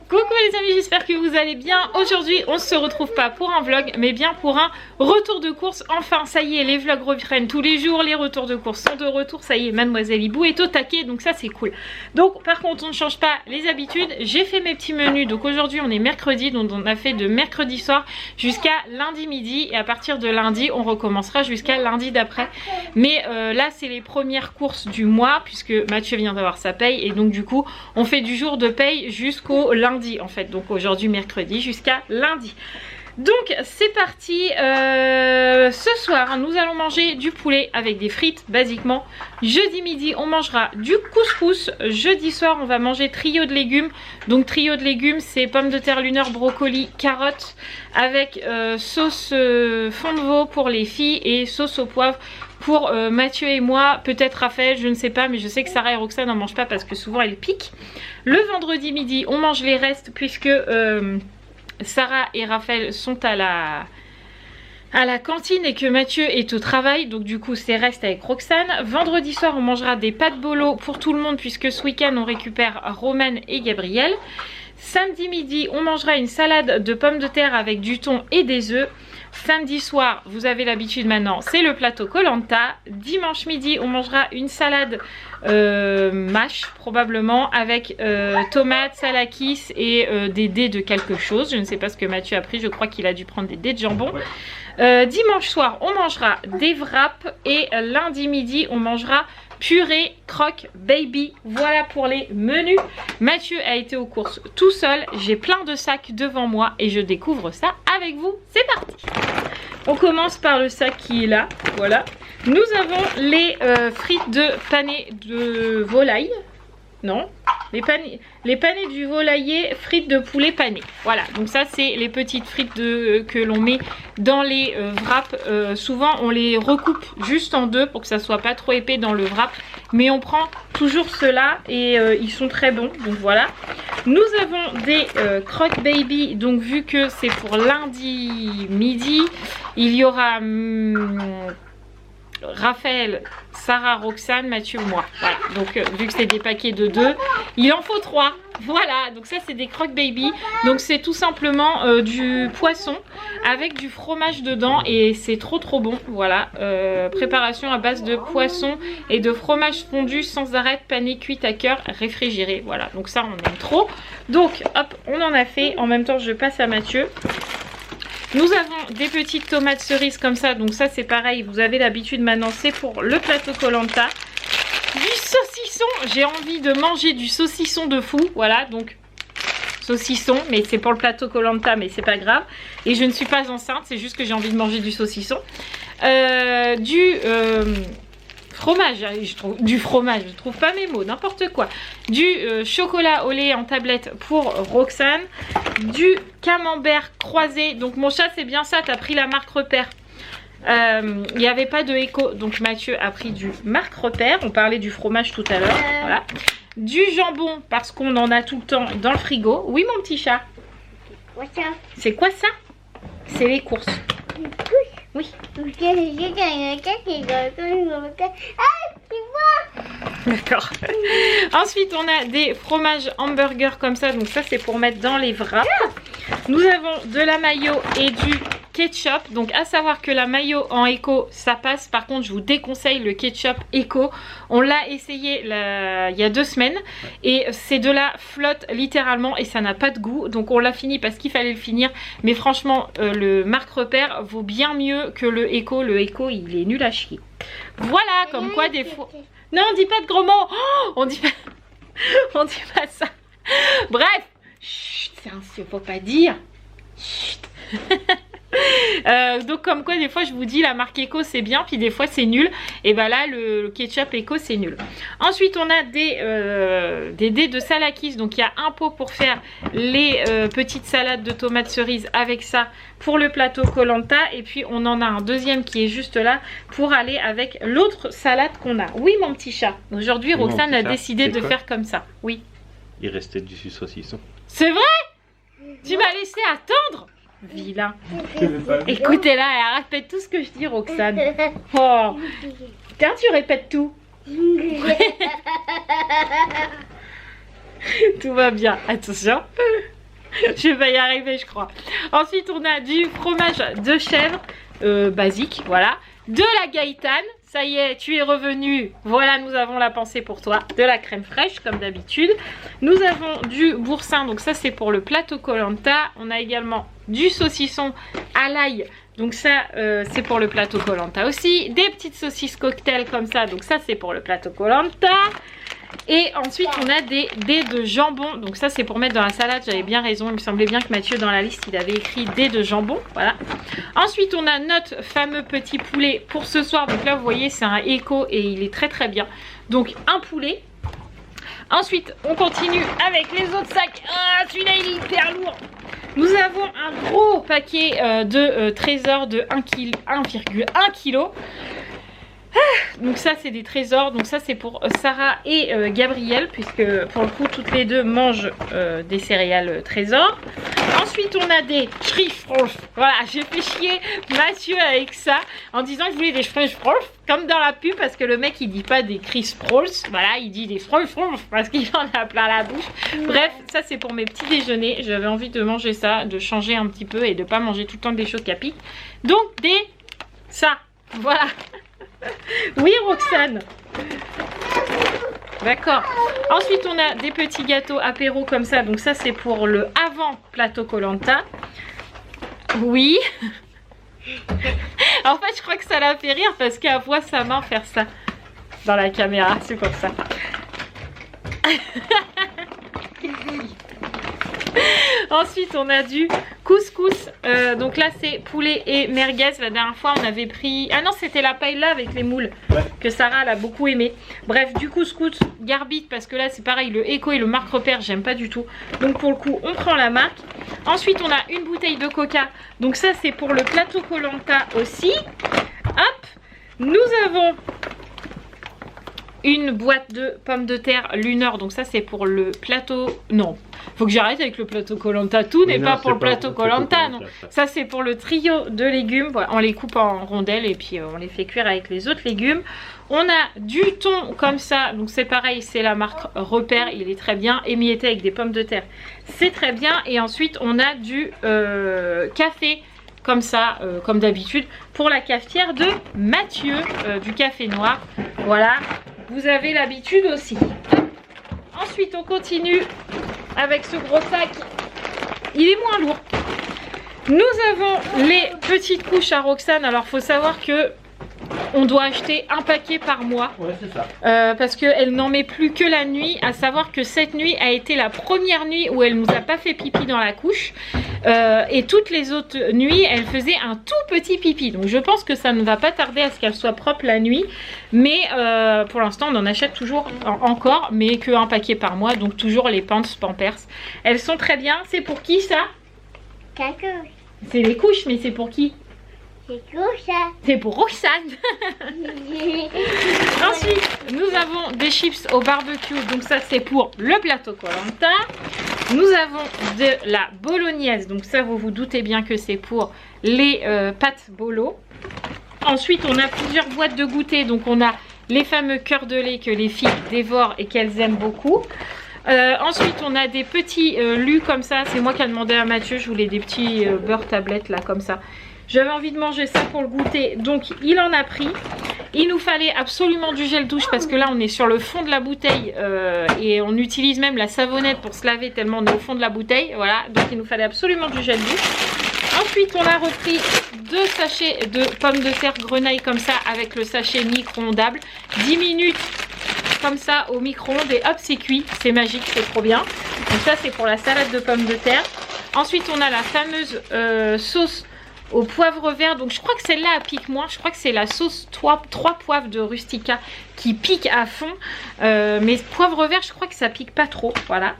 Coucou les amis, j'espère que vous allez bien. Aujourd'hui on se retrouve pas pour un vlog mais bien pour un retour de course. Enfin ça y est, les vlogs reprennent tous les jours, les retours de course sont de retour. Ça y est, Mademoiselle Hibou est au taquet, donc ça c'est cool. Donc par contre on ne change pas les habitudes. J'ai fait mes petits menus, donc aujourd'hui on est mercredi, donc on a fait de mercredi soir jusqu'à lundi midi. Et à partir de lundi on recommencera jusqu'à lundi d'après. Mais là c'est les premières courses du mois puisque Mathieu vient d'avoir sa paye. Et donc du coup on fait du jour de paye jusqu'au lundi en fait, donc aujourd'hui mercredi jusqu'à lundi. Donc c'est parti. Ce soir nous allons manger du poulet avec des frites basiquement. Jeudi midi on mangera du couscous. Jeudi soir on va manger trio de légumes. Donc trio de légumes c'est pommes de terre lunaire, brocoli, carottes avec sauce fond de veau pour les filles et sauce au poivre pour Mathieu et moi, peut-être Raphaël, je ne sais pas, mais je sais que Sarah et Roxane n'en mangent pas parce que souvent elles piquent. Le vendredi midi on mange les restes puisque Sarah et Raphaël sont à la cantine et que Mathieu est au travail, donc du coup c'est reste avec Roxane. Vendredi soir on mangera des pâtes bolo pour tout le monde puisque ce week-end on récupère Romane et Gabriel. Samedi midi on mangera une salade de pommes de terre avec du thon et des œufs. Samedi soir, vous avez l'habitude maintenant, c'est le plateau Koh-Lanta. Dimanche midi, on mangera une salade mâche probablement avec tomates, salakis et des dés de quelque chose. Je ne sais pas ce que Mathieu a pris, je crois qu'il a dû prendre des dés de jambon. Dimanche soir, on mangera des wraps et lundi midi, on mangera purée croque baby. Voilà pour les menus. Mathieu a été aux courses tout seul. J'ai plein de sacs devant moi et je découvre ça avec vous. C'est parti. On commence par le sac qui est là. Voilà. Nous avons les frites de panais de volaille. Non, les panais du volailler, frites de poulet pané. Voilà, donc ça c'est les petites frites que l'on met dans les wraps. Souvent on les recoupe juste en deux pour que ça soit pas trop épais dans le wrap. Mais on prend toujours ceux-là et ils sont très bons. Donc voilà. Nous avons des croque baby. Donc vu que c'est pour lundi midi, il y aura Raphaël, Sarah, Roxane, Mathieu, moi. Voilà, donc vu que c'est des paquets de 2, il en faut 3. Voilà, donc ça c'est des croque baby. Donc c'est tout simplement du poisson avec du fromage dedans et c'est trop bon. Voilà, préparation à base de poisson et de fromage fondu sans arrêt, pané cuit à cœur, réfrigéré. Voilà, donc ça on aime trop. Donc hop, on en a fait. En même temps je passe à Mathieu. Nous avons des petites tomates cerises comme ça, donc ça c'est pareil, vous avez l'habitude maintenant, c'est pour le plateau Koh-Lanta. Du saucisson, j'ai envie de manger du saucisson de fou, voilà, donc saucisson, mais c'est pour le plateau Koh-Lanta, mais c'est pas grave. Et je ne suis pas enceinte, c'est juste que j'ai envie de manger du saucisson. Fromage, je trouve pas mes mots, n'importe quoi. Du chocolat au lait en tablette pour Roxane. Du camembert croisé. Donc mon chat c'est bien ça, t'as pris la marque Repère. Il n'y avait pas de Eco, donc Mathieu a pris du marque Repère. On parlait du fromage tout à l'heure. Voilà. Du jambon parce qu'on en a tout le temps dans le frigo. Oui mon petit chat. C'est quoi ça? C'est les courses. Oui. D'accord. Ensuite on a des fromages hamburgers comme ça. Donc ça c'est pour mettre dans les wraps. Nous avons de la mayo et du ketchup. Donc à savoir que la mayo en éco ça passe. Par contre je vous déconseille le ketchup éco. On l'a essayé il y a 2 semaines. Et c'est de la flotte littéralement. Et ça n'a pas de goût. Donc on l'a fini parce qu'il fallait le finir. Mais franchement le marque Repère vaut bien mieux que le éco. Le éco il est nul à chier. Voilà, comme quoi des fois... Non, on dit pas de gros mots. Oh, on dit pas ça. Bref. Chut, c'est faut pas dire. Chut. Donc comme quoi des fois je vous dis la marque Eco c'est bien puis des fois c'est nul. Et bah là le ketchup Eco c'est nul. Ensuite on a des dés de salakis. Donc il y a un pot pour faire les petites salades de tomates cerises avec ça pour le plateau Koh-Lanta. Et puis on en a un deuxième qui est juste là pour aller avec l'autre salade qu'on a. Oui mon petit chat. Aujourd'hui Roxane a décidé de faire comme ça. Oui. Il restait du saucisson. C'est vrai? Tu m'as laissé attendre? Vilain. Écoutez-la, elle répète tout ce que je dis, Roxane. Oh. Tiens, tu répètes tout. Tout va bien. Attention. Je vais y arriver, je crois. Ensuite, on a du fromage de chèvre basique, voilà. De la Gaëtane, ça y est, tu es revenu. Voilà, nous avons la pensée pour toi. De la crème fraîche, comme d'habitude. Nous avons du boursin, donc ça c'est pour le plateau Koh-Lanta. On a également du saucisson à l'ail. Donc ça, c'est pour le plateau Koh-Lanta aussi. Des petites saucisses cocktail comme ça. Donc ça, c'est pour le plateau Koh-Lanta. Et ensuite, on a des dés de jambon. Donc ça, c'est pour mettre dans la salade. J'avais bien raison. Il me semblait bien que Mathieu, dans la liste, il avait écrit dés de jambon. Voilà. Ensuite, on a notre fameux petit poulet pour ce soir. Donc là, vous voyez, c'est un éco et il est très très bien. Donc un poulet. Ensuite, on continue avec les autres sacs. Ah, celui-là, il est hyper lourd. Nous avons un gros paquet de trésors de 1,1 kg. Donc ça c'est des trésors, donc ça c'est pour Sarah et Gabriel, puisque pour le coup toutes les deux mangent des céréales trésors. Ensuite on a des Schriftwolf. Voilà, j'ai fait chier Mathieu avec ça en disant que je voulais des Schriftwolf comme dans la pub, parce que le mec il dit pas des Chris Prolls, voilà, il dit des Schriftwolf parce qu'il en a plein la bouche. Bref, ça c'est pour mes petits déjeuners. J'avais envie de manger ça, de changer un petit peu et de pas manger tout le temps des choses qui piquent. Donc ça, voilà. Oui, Roxane. D'accord. Ensuite, on a des petits gâteaux apéro comme ça. Donc ça, c'est pour le avant plateau Koh-Lanta. Oui. En fait, je crois que ça l'a fait rire parce qu'elle voit sa main faire ça dans la caméra. C'est pour ça. Ensuite, on a du couscous. Donc là, c'est poulet et merguez. La dernière fois, on avait pris... Ah non, c'était la paella avec les moules que Sarah elle a beaucoup aimé. Bref, du couscous Garbit, parce que là, c'est pareil. Le Eco et le Marque Repère, j'aime pas du tout. Donc pour le coup, on prend la marque. Ensuite, on a une bouteille de coca. Donc ça, c'est pour le plateau Koh-Lanta aussi. Hop. Nous avons une boîte de pommes de terre Luner. Donc ça, c'est pour le plateau... Non. Faut que j'arrête avec le plateau Koh-Lanta. Tout n'est pas pour le plateau Koh-Lanta, non. Ça c'est pour le trio de légumes. Voilà, on les coupe en rondelles et puis on les fait cuire avec les autres légumes. On a du thon comme ça. Donc c'est pareil, c'est la marque Repère. Il est très bien. Émietté avec des pommes de terre. C'est très bien. Et ensuite on a du café comme ça, comme d'habitude. Pour la cafetière de Mathieu. Du café noir. Voilà. Vous avez l'habitude aussi. Ensuite on continue avec ce gros sac. Il est moins lourd. Nous avons les petites couches à Roxane. Alors faut savoir que on doit acheter un paquet par mois. Ouais, c'est ça. Parce qu'elle n'en met plus que la nuit. À savoir que cette nuit a été la première nuit où elle nous a pas fait pipi dans la couche. Et toutes les autres nuits, elle faisait un tout petit pipi. Donc je pense que ça ne va pas tarder à ce qu'elle soit propre la nuit. Mais pour l'instant, on en achète toujours encore. Mais qu'un paquet par mois. Donc toujours les Pants Pampers. Elles sont très bien. C'est pour qui ça? C'est les couches, mais c'est pour qui? C'est pour Roxane. Ensuite, nous avons des chips au barbecue. Donc ça, c'est pour le plateau Koh-Lanta. Nous avons de la bolognaise. Donc ça, vous vous doutez bien que c'est pour les pâtes bolo. Ensuite, on a plusieurs boîtes de goûter. Donc on a les fameux cœurs de lait que les filles dévorent et qu'elles aiment beaucoup. Ensuite, on a des petits lus comme ça. C'est moi qui ai demandé à Mathieu. Je voulais des petits beurre tablettes là comme ça. J'avais envie de manger ça pour le goûter, donc il en a pris. Il nous fallait absolument du gel douche parce que là on est sur le fond de la bouteille et on utilise même la savonnette pour se laver tellement on est au fond de la bouteille. Voilà, donc il nous fallait absolument du gel douche. Ensuite on a repris 2 sachets de pommes de terre grenaille comme ça avec le sachet micro-ondable. 10 minutes comme ça au micro-ondes et hop c'est cuit, c'est magique, c'est trop bien. Donc ça c'est pour la salade de pommes de terre. Ensuite on a la fameuse sauce au poivre vert, donc je crois que celle-là elle pique moins. Je crois que c'est la sauce 3 poivres de Rustica qui pique à fond, mais poivre vert je crois que ça pique pas trop. Voilà.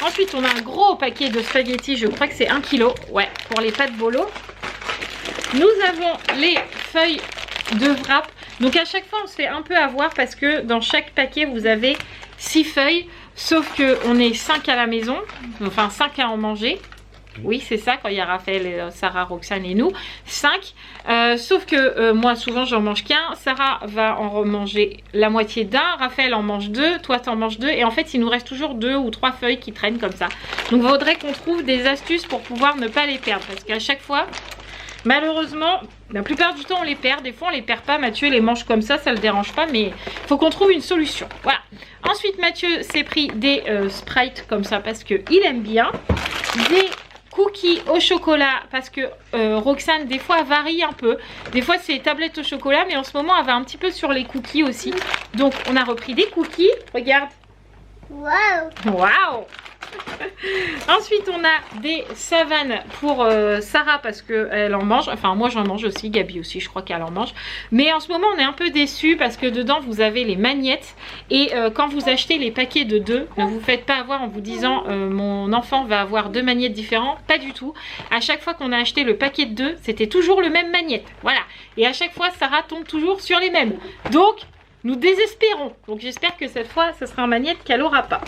Ensuite on a un gros paquet de spaghettis, je crois que c'est 1 kg, ouais, pour les pâtes bolo. Nous avons les feuilles de wrap. Donc à chaque fois on se fait un peu avoir parce que dans chaque paquet vous avez 6 feuilles, sauf que on est 5 à la maison, enfin 5 à en manger. Oui, c'est ça, quand il y a Raphaël, Sarah, Roxane et nous. 5. Sauf que moi, souvent, j'en mange qu'un. Sarah va en remanger la moitié d'un. Raphaël en mange 2. Toi, t'en manges 2. Et en fait, il nous reste toujours 2 ou 3 feuilles qui traînent comme ça. Donc, il faudrait qu'on trouve des astuces pour pouvoir ne pas les perdre. Parce qu'à chaque fois, malheureusement, la plupart du temps, on les perd. Des fois, on les perd pas. Mathieu les mange comme ça le dérange pas. Mais il faut qu'on trouve une solution. Voilà. Ensuite, Mathieu s'est pris des Sprites comme ça parce qu'il aime bien. Des cookies au chocolat parce que Roxane des fois varie un peu. Des fois c'est tablettes au chocolat, mais en ce moment elle va un petit peu sur les cookies aussi. Donc on a repris des cookies. Regarde. Waouh! Waouh! Ensuite on a des savanes pour Sarah parce qu'elle en mange. Enfin moi j'en mange aussi, Gabi aussi je crois qu'elle en mange. Mais en ce moment on est un peu déçus parce que dedans vous avez les magnettes. Et quand vous achetez les paquets de 2, ne vous faites pas avoir en vous disant mon enfant va avoir 2 magnettes différents. Pas du tout. À chaque fois qu'on a acheté le paquet de 2, c'était toujours le même magnette. Voilà. Et à chaque fois Sarah tombe toujours sur les mêmes. Donc nous désespérons. Donc j'espère que cette fois ce sera un magnette qu'elle n'aura pas.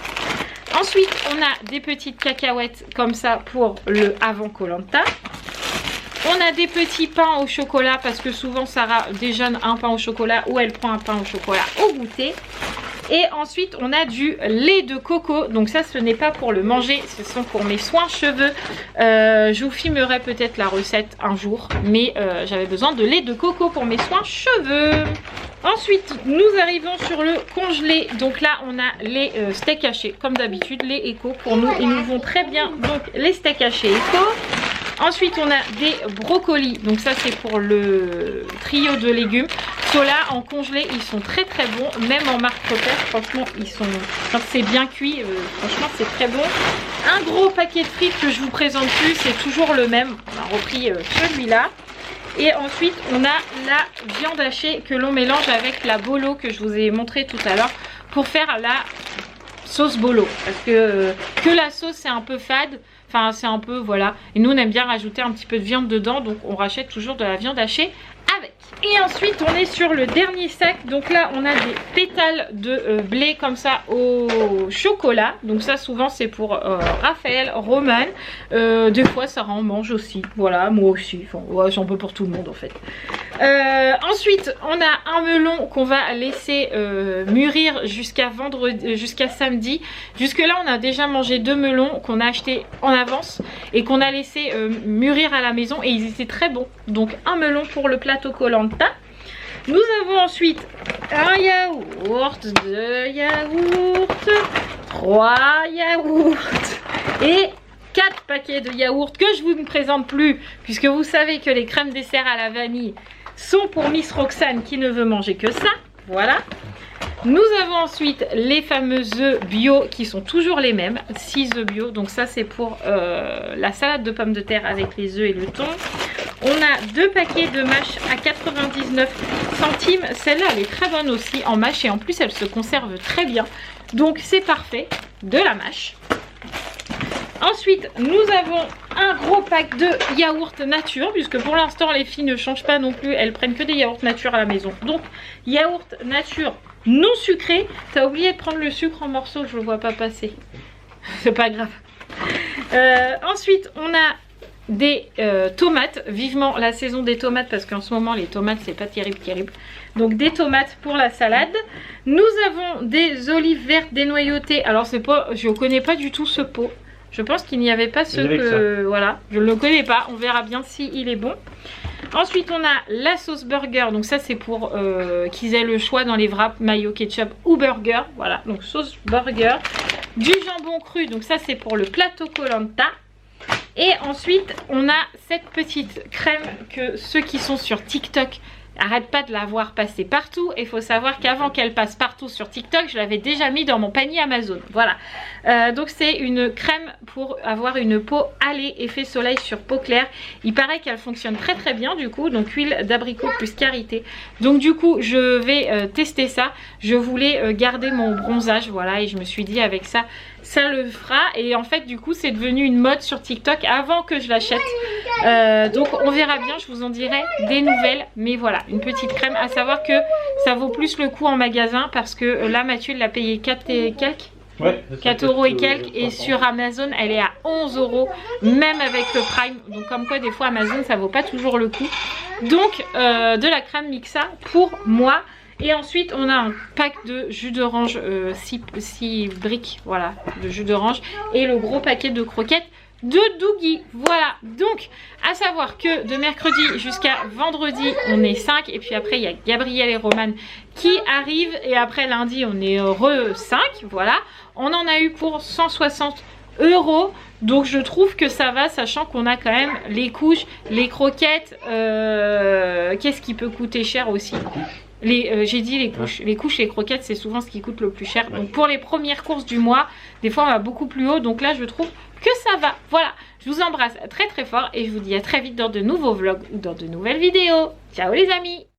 Ensuite, on a des petites cacahuètes comme ça pour le avant Koh-Lanta. On a des petits pains au chocolat parce que souvent Sarah déjeune un pain au chocolat ou elle prend un pain au chocolat au goûter. Et ensuite, on a du lait de coco. Donc ça, ce n'est pas pour le manger, ce sont pour mes soins cheveux. Je vous filmerai peut-être la recette un jour. Mais j'avais besoin de lait de coco pour mes soins cheveux. Ensuite, nous arrivons sur le congelé. Donc là, on a les steaks hachés. Comme d'habitude, les Eco. Pour nous, ils nous vont très bien. Donc les steaks hachés Eco. Ensuite, on a des brocolis. Donc ça, c'est pour le trio de légumes. Ceux-là, en congelé, ils sont très très bons. Même en marque repère, franchement, ils sont... Quand c'est bien cuit, franchement, c'est très bon. Un gros paquet de frites que je vous présente plus, c'est toujours le même. On a repris celui-là. Et ensuite, on a la viande hachée que l'on mélange avec la bolo que je vous ai montré tout à l'heure pour faire la sauce bolo. Parce que la sauce, c'est un peu fade. Enfin, c'est un peu, voilà. Et nous, on aime bien rajouter un petit peu de viande dedans. Donc, on rachète toujours de la viande hachée avec. Et ensuite, on est sur le dernier sac. Donc là, on a des pétales de blé comme ça au chocolat. Donc ça, souvent, c'est pour Raphaël, Roman. Des fois, Sarah en mange aussi. Voilà, moi aussi. Enfin, ouais, c'est un peu pour tout le monde, en fait. Ensuite, on a un melon qu'on va laisser mûrir jusqu'à vendredi, jusqu'à samedi. Jusque là, on a déjà mangé 2 melons qu'on a achetés en avance et qu'on a laissé mûrir à la maison et ils étaient très bons. Donc un melon pour le plateau Koh-Lanta. Nous avons ensuite un yaourt, 2 yaourts, 3 yaourts et 4 paquets de yaourts que je vous ne présente plus puisque vous savez que les crèmes dessert à la vanille sont pour Miss Roxane qui ne veut manger que ça. Voilà. Nous avons ensuite les fameux œufs bio qui sont toujours les mêmes, 6 œufs bio. Donc ça c'est pour la salade de pommes de terre avec les œufs et le thon. On a 2 paquets de mâche à 99 centimes. Celle-là elle est très bonne aussi en mâche et en plus elle se conserve très bien. Donc c'est parfait, de la mâche. Ensuite, nous avons un gros pack de yaourt nature, puisque pour l'instant, les filles ne changent pas non plus. Elles prennent que des yaourts nature à la maison. Donc, yaourt nature non sucré. T'as oublié de prendre le sucre en morceaux, je le vois pas passer. C'est pas grave. Ensuite, on a des tomates. Vivement la saison des tomates, parce qu'en ce moment, les tomates, c'est pas terrible. Donc, des tomates pour la salade. Nous avons des olives vertes dénoyautées. Alors, c'est pas, je connais pas du tout ce pot. Je pense qu'il n'y avait pas ce que... Voilà, je ne le connais pas. On verra bien s'il est bon. Ensuite, on a la sauce burger. Donc ça, c'est pour qu'ils aient le choix dans les wraps, mayo, ketchup ou burger. Voilà, donc sauce burger. Du jambon cru. Donc ça, c'est pour le plateau Koh-Lanta. Et ensuite, on a cette petite crème que ceux qui sont sur TikTok arrête pas de la voir passer partout. Et il faut savoir qu'avant qu'elle passe partout sur TikTok, je l'avais déjà mis dans mon panier Amazon. Voilà. Donc c'est une crème pour avoir une peau hâlée, effet soleil sur peau claire. Il paraît qu'elle fonctionne très très bien du coup. Donc huile d'abricot plus karité. Donc du coup je vais tester ça. Je voulais garder mon bronzage. Voilà, et je me suis dit avec ça, ça le fera. Et en fait du coup c'est devenu une mode sur TikTok avant que je l'achète. Donc on verra bien, je vous en dirai des nouvelles. Mais voilà, une petite crème. À savoir que ça vaut plus le coup en magasin parce que là Mathieu l'a payé 4 et quelques. Ouais, 4 euros et quelques, et sur Amazon elle est à 11 euros, même avec le Prime. Donc comme quoi des fois Amazon ça vaut pas toujours le coup. Donc de la crème Mixa pour moi. Et ensuite on a un pack de jus d'orange, 6 briques, voilà, de jus d'orange, et le gros paquet de croquettes de Doogie. Voilà, donc à savoir que de mercredi jusqu'à vendredi on est 5, et puis après il y a Gabriel et Roman qui arrivent, et après lundi on est re 5, voilà. On en a eu pour 160 euros, donc je trouve que ça va, sachant qu'on a quand même les couches, les croquettes, qu'est-ce qui peut coûter cher aussi? J'ai dit les couches. Les couches et les croquettes, c'est souvent ce qui coûte le plus cher. Donc pour les premières courses du mois, des fois on va beaucoup plus haut. Donc là, je trouve que ça va. Voilà, je vous embrasse très très fort et je vous dis à très vite dans de nouveaux vlogs ou dans de nouvelles vidéos. Ciao les amis!